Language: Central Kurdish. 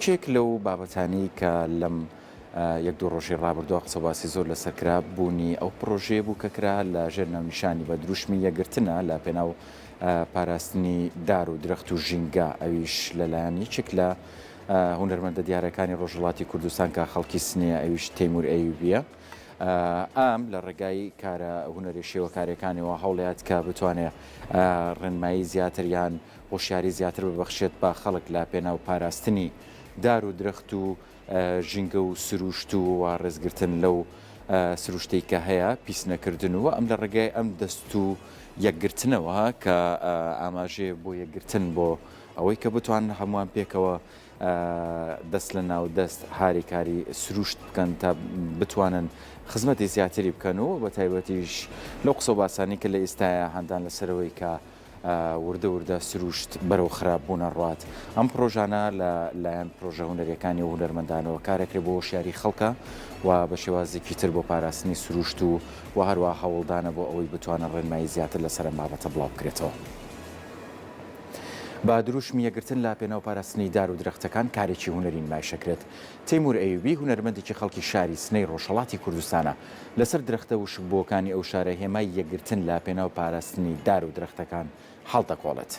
یەکێک لەو بابەتانی کە لەم یەک دوو ڕۆژی ڕابردووە قسەباسی زۆر لەسەرکرا بوونی ئەو پرۆژەیە بوو کە کرا لە ژێر ناونیشانی بە دروشمی یەکگرتنە لە پێناو پاراستنی دار و درەخت و ژینگە ئەویش لەلایەن یەکێک لە هونەرمەندە دیارەکانی ڕۆژهڵاتی کوردستان کە خەڵکی سنەیە ئەویش تەیمور ئەیوبیە. ئەم لە ڕێگای کارە هونەری شێوە کارەکانیەوە هەوڵات کە بتوانێت ڕێنمایی زیاتر یان هۆشیاری زیاتر ببەخشێت بە خەڵک لا پێناو پاراستنی دار و درەخت و ژینگە و سروشت و ڕێزگرتن لەو سروشتەی کە هەیە پیس نەکردنەوە ئەم لە ڕێگای ئەم دەست و یەکگرتنەوە کە ئاماژێ بۆ یەکگرتن بۆ ئەوەی کە بتوان هەمووان پێکەوە دەست لە ناو دەست هاری کاری سروشت بکەن تا بتوانن خزمەتی زیاتری بکەنەوە بە تایبەتیش لەو قسە و باسانی کە لە ئێستاە هەندان لەسەرەوەی کە وردە وردە سروشت بەرەو خراپبوونە ڕات ئەم پرۆژانە لە لایەن پرۆژە هونەرەکانی و هونەرمەندانەوە کارێکرێ بۆ شیاری خەڵکە و بە شێوازێکی تر بۆ پاراستنی سروشت و هەروە هەوڵدانە بۆ ئەوەی بتوانن ڕێنمایی زیاتر لەسەر ئەم بابەتە بڵاو بکرێتەوە. با دروشمی یەکگرتن لا پێناو پاراستنی دار و درەختەکان کارێکی هونەری نمایشەکرێت. تەیمور ئەیوبی هونەرمەندێکی خەڵکی شاری سنەی ڕۆژهەڵاتی کوردستانە لەسەر درەختە و شبووەکانی ئەو شارە هێمای یەکگرتن لا پێناو پاراستنی دار و درەختەکان هەڵدەکۆڵێت.